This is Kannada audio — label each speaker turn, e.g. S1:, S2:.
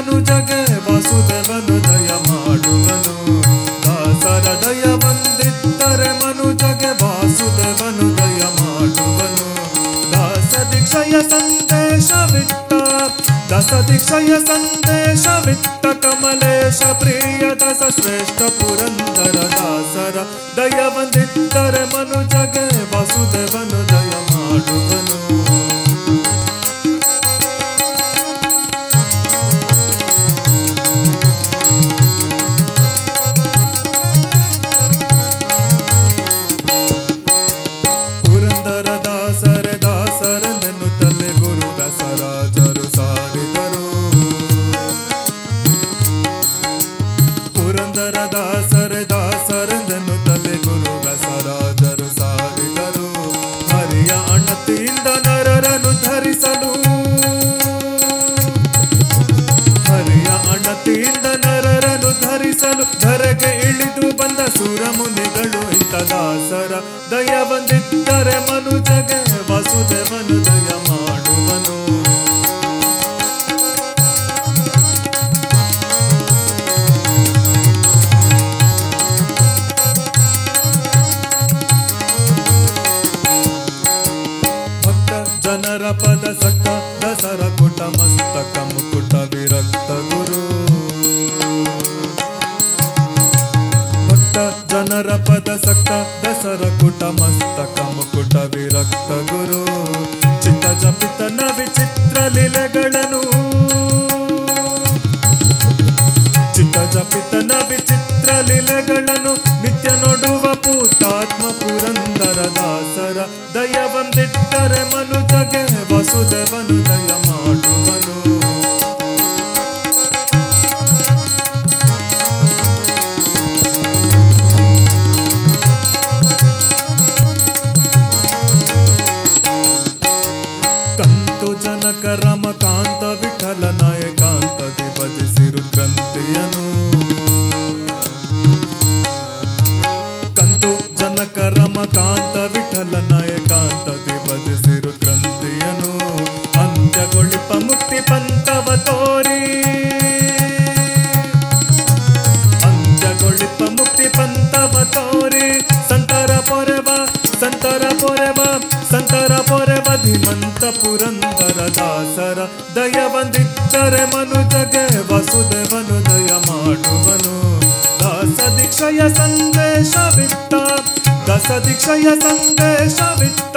S1: ಮನುಜಗೆ ವಾಸುದೇವನು ದಯ ಮಾಡುವನು. ದಾಸರ ದಯ ಬಂದಿದ್ದರೆ ಮನುಜಗೆ ವಾಸುದೇವನು ದಯ ಮಾಡುವನು. ದಾಸ ದೀಕ್ಷೆಯ ಸಂದೇಶವಿತ್ತ, ದಾಸ ದೀಕ್ಷೆಯ ಸಂದೇಶವಿತ್ತ ಕಮಲೇಶ ಪ್ರಿಯ ದಾಸ ಶ್ರೇಷ್ಠ ಪುರಂದರ ದಾಸರ ದಯ ಬಂದಿದ್ದರೆ ಮನುಜಗೆ ವಾಸುದೇವನು ದಯ ಮಾಡುವನು. ಪುರಂದರ ದಾಸರೆ ದಾಸರನೆನ್ನುತ್ತಲೇ ಗುರು ದಾಸರಾಜರು ಸಾರಿದರು. ಪುರಂದರ ದಾಸರೆ ದಾಸರನೆನ್ನುತ್ತಲೇ ಗುರು ದಾಸರಾಜರು ಸಾರಿದರು. ಹರಿಯ ಅಣತಿಯಿಂದ ನರರನ್ನು ಧರಿಸಲು, ಹರಿಯ ಅಣತಿಯಿಂದ ನರರನ್ನು ಧರಿಸಲು ಧರೆಗೆ ಇಳಿದು ಬಂದ ಸುರಮುನಿಗಳು. ಇಂಥ ದಾಸರ ದಯ ಬಂದಿದ್ದರೆ ಮನುಜಗೆ ವಾಸುದೇವನು ದಯ ಮಾಡುವನು. ಭಕ್ತ ಜನರ ಪದ ಸಕ್ಕ ದಸರ ಕುಟ ಮಸ್ತಕ ಮುಕುಟ ವಿರಕ್ತ ಗುರು. ಭಕ್ತ ಜನರ ಪದ ಸಕ್ಕ ದಸರ ಕುಟ ಮಸ್ತಕ ಮುಕುಟ ವಿರಕ್ತ ಗುರು. ಚಿತ್ತ ಜಪಿತನ ವಿಚಿತ್ರ ಲೀಲೆಗಳನ್ನು, ಚಿತ್ತ ಜಪಿತನ ವಿಚಿತ್ರ ಲೀಲೆಗಳನ್ನು ನಿತ್ಯ ನೋಡುವ ಪೂತಾತ್ಮ ಪುರಂದರ ದಾಸರ ದಯ ಬಂದಿದ್ದರೆ ಮನುಜಗೆ ವಾಸುದೇವನು ದಯ ಮಾಡುವನು. ಕಂತು ಜನಕ ರಮಕಾಂತ ವಿಠಲ ನಾಯಕಾಂತದಿ ಭಜಿಸಿರು ಗ್ರಂಥಿಯನು. ಕಂತು ಜನಕ ರಮಕಾಂತ ವಿಠಲ ನಾಯಕಾಂತದಿ ಭಜಿಸಿರು ಗ್ರಂಥಿಯನು. ಅಂತ್ಯಗೊಳಿಪ ಮುಕ್ತಿ ಪಂಥವ ತೋರಿ, ಅಂತ್ಯಗೊಳಿಪ ಮುಕ್ತಿ ಪಂಥವ ತೋರಿ ಸಂತರ ಪೊರೆವ, ಸಂತರ ಪೊರೆವ, ಸಂತರ ಪೊರೆವ ಧೀಮಂತ ಪುರಂದರ ದಾಸರ ದಯ ಬಂದಿದ್ದರೆ ಮನುಜಗೆ ವಾಸುದೇವನು ದಯ ಮಾಡುವನು. ದಾಸ ದೀಕ್ಷೆಯ ಸಂದೇಶವಿತ್ತ, ದಾಸ ದೀಕ್ಷೆಯ ಸಂದೇಶವಿತ್ತ